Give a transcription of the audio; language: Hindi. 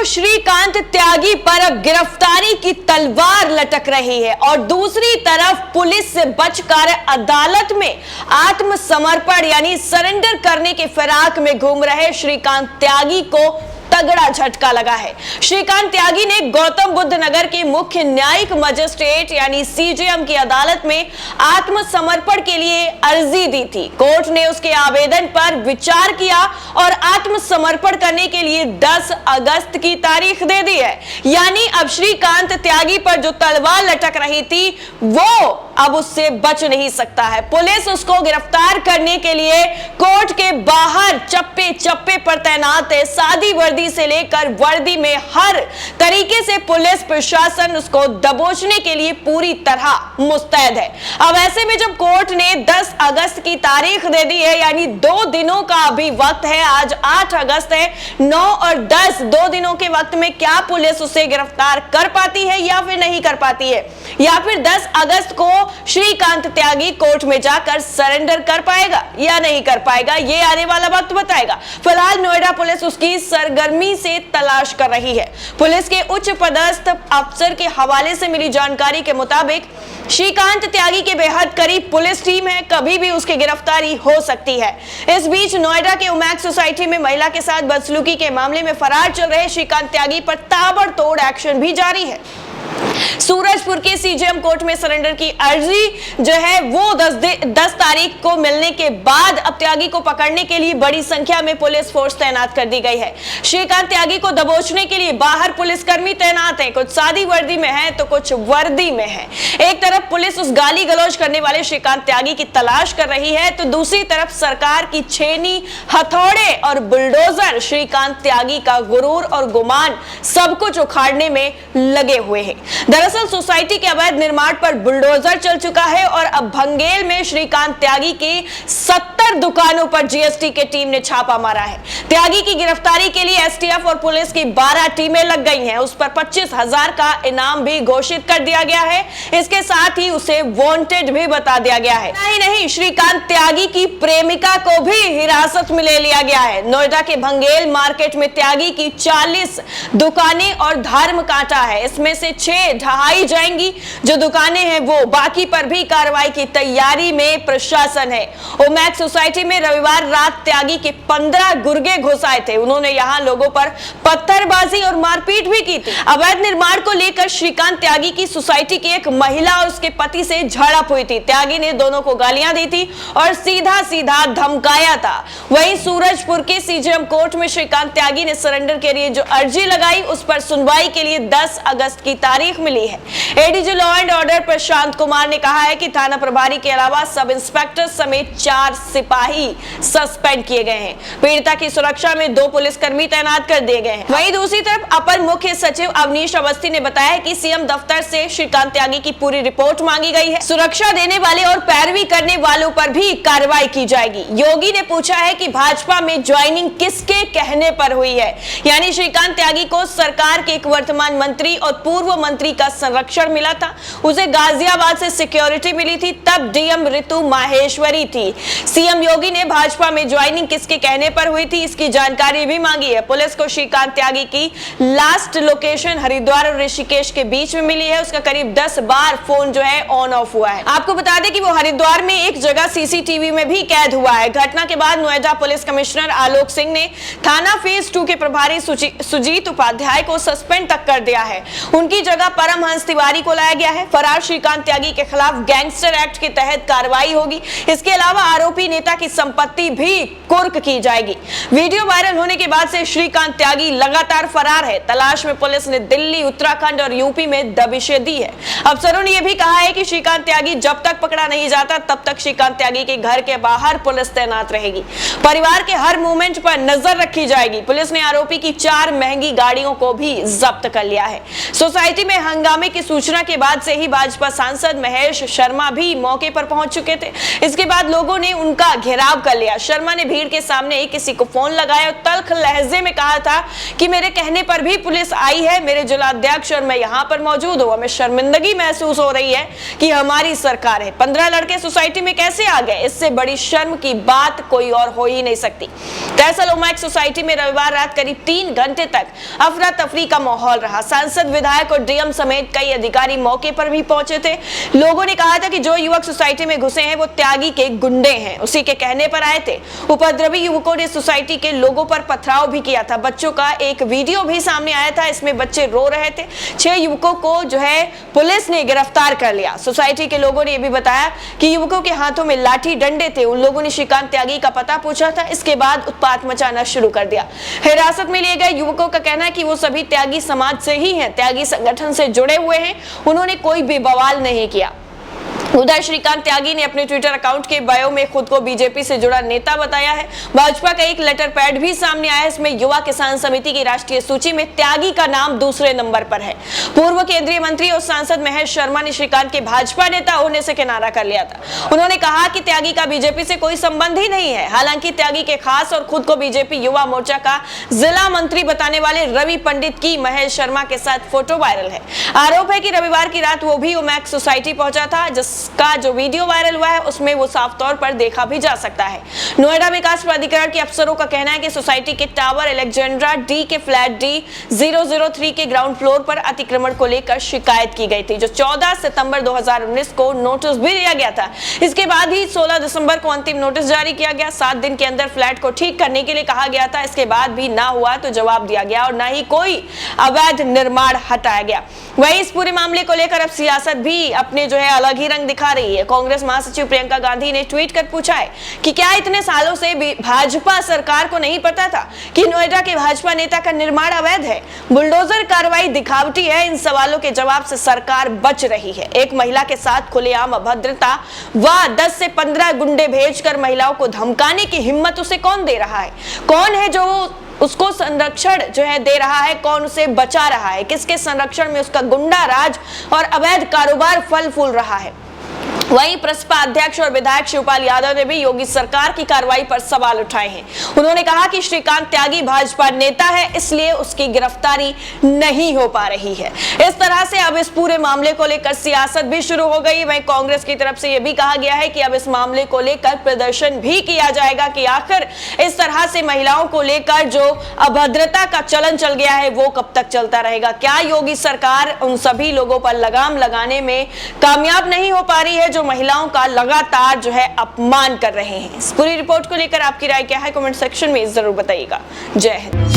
श्रीकांत त्यागी पर अब गिरफ्तारी की तलवार लटक रही है और दूसरी तरफ पुलिस से बचकर अदालत में आत्मसमर्पण यानी सरेंडर करने के फिराक में घूम रहे श्रीकांत त्यागी को तगड़ा झटका लगा है। श्रीकांत त्यागी ने गौतम बुद्ध नगर के मुख्य न्यायिक मजिस्ट्रेट यानी सीजेएम की अदालत में आत्मसमर्पण के लिए अर्जी दी थी। कोर्ट ने उसके आवेदन पर विचार किया और आत्मसमर्पण करने के लिए 10 अगस्त की तारीख दे दी है। यानी अब श्रीकांत त्यागी पर जो तलवार लटक रही थी वो अब उससे बच नहीं सकता है। पुलिस उसको गिरफ्तार करने के लिए कोर्ट के बाहर चप्पे चप्पे पर तैनात है। सादी वर्दी से लेकर वर्दी में हर तरीके से पुलिस प्रशासन उसको दबोचने के लिए पूरी तरह मुस्तैद है। अब ऐसे में जब कोर्ट ने 10 अगस्त की तारीख दे दी है यानी 2 दिनों का अभी वक्त है, आज 8 अगस्त है, 9 और 10 2 दिनों के वक्त में क्या पुलिस उसे गिरफ्तार कर पाती है या फिर नहीं कर पाती है, या फिर 10 अगस्त को श्रीकांत त्यागी कोर्ट में जाकर सरेंडर कर पाएगा या नहीं कर पाएगा, ये आने वाला वक्त बताएगा। फिलहाल नोएडा पुलिस उसकी सरगर्मी से तलाश कर रही है। पुलिस के उच्च पदस्थ अफसर के हवाले से मिली जानकारी के मुताबिक श्रीकांत त्यागी के बेहद करीब पुलिस टीम है, कभी भी उसकी गिरफ्तारी हो सकती है। इस बीच नोएडा के उमैक्स सोसाइटी में महिला के साथ बदसलूकी के मामले में फरार चल रहे श्रीकांत त्यागी पर ताबड़तोड़ एक्शन भी जारी है। सूरजपुर के सीजेएम कोर्ट में सरेंडर की अर्जी जो है वो 10 तारीख को मिलने के बाद अब त्यागी को पकड़ने के लिए बड़ी संख्या में पुलिस फोर्स तैनात कर दी गई है। श्रीकांत त्यागी को दबोचने के लिए बाहर पुलिसकर्मी तैनात हैं, कुछ सादी वर्दी में है तो कुछ वर्दी में है। एक तरफ पुलिस उस गाली गलौज करने वाले श्रीकांत त्यागी की तलाश कर रही है तो दूसरी तरफ सरकार की छेनी, हथौड़े और बुलडोजर श्रीकांत त्यागी का गुरूर और गुमान सब कुछ उखाड़ने में लगे हुए हैं। दरअसल सोसाइटी के अवैध निर्माण पर बुलडोजर चल चुका है और अब भंगेल में श्रीकांत त्यागी की 70 दुकानों पर जीएसटी की टीम ने छापा मारा है। त्यागी की गिरफ्तारी के लिए एसटीएफ और पुलिस की 12 टीमें लग गई हैं। उस पर 25,000 का इनाम भी घोषित कर दिया गया है। इसके साथ ही उसे वांटेड भी बता दिया गया है। नहीं, श्रीकांत त्यागी की प्रेमिका को भी हिरासत में ले लिया गया है। नोएडा के भंगेल मार्केट में त्यागी की 40 दुकानें और धर्म कांटा है, इसमें से 6 ढहाई जाएंगी। जो दुकानें हैं वो बाकी पर भी कार्रवाई की तैयारी में प्रशासन है। ओमैक्स सोसाइटी में रविवार रात त्यागी के 15 गुर्गे घुस आए थे। उन्होंने यहां लोगों पर पत्थरबाजी और मारपीट भी की थी। अवैध निर्माण को लेकर श्रीकांत त्यागी की सोसाइटी की एक महिला और उसके पति से झड़प हुई थी। त्यागी ने दोनों को गालियां दी थी और सीधा सीधा धमकाया था। वहीं सूरजपुर के सीजेएम कोर्ट में श्रीकांत त्यागी ने सरेंडर के लिए जो अर्जी लगाई उस पर सुनवाई के लिए 10 अगस्त की तारीख मिली है। ADG law and order Prashant Kumar ने कहा है कि थाना प्रभारी के अलावा सब इंस्पेक्टर समेत 4 सिपाही सस्पेंड किए गए हैं। पीड़िता की सुरक्षा में 2 पुलिसकर्मी तैनात कर दिए गए हैं। वहीं दूसरी तरफ अपर मुख्य सचिव अवनीश अवस्थी ने बताया कि सीएम दफ्तर से श्रीकांत त्यागी की पूरी रिपोर्ट मांगी गई है। सुरक्षा देने वाले और पैरवी करने वालों पर भी कार्रवाई की जाएगी। योगी ने पूछा है कि भाजपा में ज्वाइनिंग किसके कहने पर हुई है, यानी श्रीकांत त्यागी को सरकार के एक वर्तमान मंत्री और पूर्व मंत्री का संरक्षण मिला था। उसे गाजियाबाद से सिक्योरिटी मिली थी, तब डीएम ऋतु माहेश्वरी थी। सीएम योगी ने भाजपा में ज्वाइनिंग किसके कहने पर हुई थी इसकी जानकारी भी मांगी है। पुलिस को श्रीकांत त्यागी की लास्ट लोकेशन हरिद्वार और ऋषिकेश के बीच में मिली है। उसका करीब 10 बार फोन जो है ऑन ऑफ हुआ है। आपको बता दें कि वो हरिद्वार में एक जगह सीसीटीवी में भी कैद हुआ है। घटना के बाद नोएडा पुलिस कमिश्नर आलोक सिंह ने थाना फेज 2 के प्रभारी सुजीत उपाध्याय को सस्पेंड तक कर दिया है। उनकी जगह परमहंस तिवारी को लाया गया है। फरार श्रीकांत त्यागी के खिलाफ गैंगस्टर एक्ट के तहत कार्रवाई होगी। इसके अलावा आरोपी नेता की संपत्ति भी कुर्क की जाएगी। वीडियो वायरल होने के बाद से श्रीकांत त्यागी लगातार फरार है। तलाश में पुलिस ने दिल्ली, उत्तराखंड और यूपी में दबिशें दी है। अफसरों ने यह भी कहा है कि श्रीकांत त्यागी जब तक पकड़ा नहीं जाता तब तक श्रीकांत त्यागी के घर के बाहर पुलिस तैनात रहेगी। परिवार के हर मूवमेंट पर नजर रखी जाएगी। पुलिस ने आरोपी की 4 महंगी गाड़ियों को भी जब्त कर लिया है। सोसाइटी में हंगामे की सूचना के बाद से ही भाजपा सांसद महेश शर्मा भी मौके पर पहुंच चुके थे। इसके बाद लोगों ने उनका घेराव कर लिया। शर्मा ने भीड़ के सामने ही किसी को फोन लगाया और तल्ख लहजे में कहा था कि मेरे कहने पर भी पुलिस आई है, मेरे जिलाध्यक्ष और मैं यहाँ पर मौजूद हूँ, हमें शर्मिंदगी महसूस हो रही है कि हमारी सरकार है। 15 लड़के सोसाइटी में कैसे आ गए, इससे बड़ी शर्म की बात कोई और हो ही नहीं सकती। दरअसल ओमैक सोसाइटी में रविवार रात करीब 3 घंटे तक अफरा तफरी का माहौल रहा। सांसद, विधायक और डीएम समेत कई अधिकारी मौके पर भी पहुंचे थे। लोगों ने कहा था कि जो युवक सोसाइटी में घुसे हैं वो त्यागी के गुंडे हैं, उसी के कहने पर आए थे। उपद्रवी युवकों ने सोसाइटी के लोगों पर पथराव भी किया था। बच्चों का एक वीडियो भी सामने आया था, इसमें बच्चे रो रहे थे। 6 युवकों को जो है पुलिस ने गिरफ्तार कर लिया। सोसाइटी के लोगों ने यह भी बताया कि युवकों के हाथों में लाठी डंडे थे। उन लोगों ने श्रीकांत त्यागी का पता पूछा था, इसके बाद उत्पात मचाना शुरू कर दिया। हिरासत में लिए गए युवकों का कहना है कि वो सभी त्यागी समाज से ही हैं, त्यागी संगठन से जुड़े हुए हैं, उन्होंने कोई भी बवाल नहीं किया। उधर श्रीकांत त्यागी ने अपने ट्विटर अकाउंट के बायो में खुद को बीजेपी से जुड़ा नेता बताया है। भाजपा का एक लेटर पैड भी सामने आया है, इसमें युवा किसान समिति की राष्ट्रीय सूची में त्यागी का नाम दूसरे नंबर पर है। पूर्व केंद्रीय मंत्री और सांसद महेश शर्मा ने श्रीकांत के भाजपा नेता होने से किनारा कर लिया था। उन्होंने कहा कि त्यागी का बीजेपी से कोई संबंध ही नहीं है। हालांकि त्यागी के खास और खुद को बीजेपी युवा मोर्चा का जिला मंत्री बताने वाले रवि पंडित की महेश शर्मा के साथ फोटो वायरल है। आरोप है कि रविवार की रात वो भी ओमैक सोसाइटी पहुंचा था, का जो वीडियो वायरल हुआ है उसमें वो साफ तौर पर देखा भी जा सकता है। नोएडा विकास प्राधिकरण के अफसरों का कहना है कि सोसाइटी के टावर अलेक्जेंड्रा डी के फ्लैट D003 के ग्राउंड फ्लोर पर अतिक्रमण को लेकर शिकायत की गई थी, जो 14 सितंबर 2019 को नोटिस भी दिया गया था। इसके बाद ही 16 दिसंबर को अंतिम नोटिस जारी किया गया। 7 दिन के अंदर फ्लैट को ठीक करने के लिए कहा गया था। इसके बाद भी ना हुआ तो जवाब दिया गया और ना ही कोई अवैध निर्माण हटाया गया। वहीं इस पूरे मामले को लेकर अब सियासत भी अपने जो है अलग ही रंग दिखा रही है। कांग्रेस महासचिव प्रियंका गांधी ने ट्वीट कर पूछा है कि क्या इतने सालों से भाजपा सरकार को नहीं पता था कि नोएडा के भाजपा नेता का निर्माण अवैध है? बुलडोजर कार्रवाई दिखावटी है। इन सवालों के जवाब से सरकार बच रही है। एक महिला के साथ खुलेआम अभद्रता व 10 से 15 गुंडे भेजकर महिलाओं को धमकाने की हिम्मत उसे कौन दे रहा है? कौन है जो उसको संरक्षण जो है दे रहा है? कौन उसे बचा रहा है? किसके संरक्षण में उसका गुंडा राज और अवैध कारोबार फल फूल रहा है? वहीं प्रसपा अध्यक्ष और विधायक शिवपाल यादव ने भी योगी सरकार की कार्रवाई पर सवाल उठाए हैं। उन्होंने कहा कि श्रीकांत त्यागी भाजपा नेता है, इसलिए उसकी गिरफ्तारी नहीं हो पा रही है। इस तरह से अब इस पूरे मामले को लेकर सियासत भी शुरू हो गई। वहीं कांग्रेस की तरफ से यह भी कहा गया है कि अब इस मामले को लेकर प्रदर्शन भी किया जाएगा कि आखिर इस तरह से महिलाओं को लेकर जो अभद्रता का चलन चल गया है वो कब तक चलता रहेगा? क्या योगी सरकार उन सभी लोगों पर लगाम लगाने में कामयाब नहीं हो पा रही है जो महिलाओं का लगातार जो है अपमान कर रहे हैं? इस पूरी रिपोर्ट को लेकर आपकी राय क्या है? कमेंट सेक्शन में जरूर बताइएगा। जय हिंद।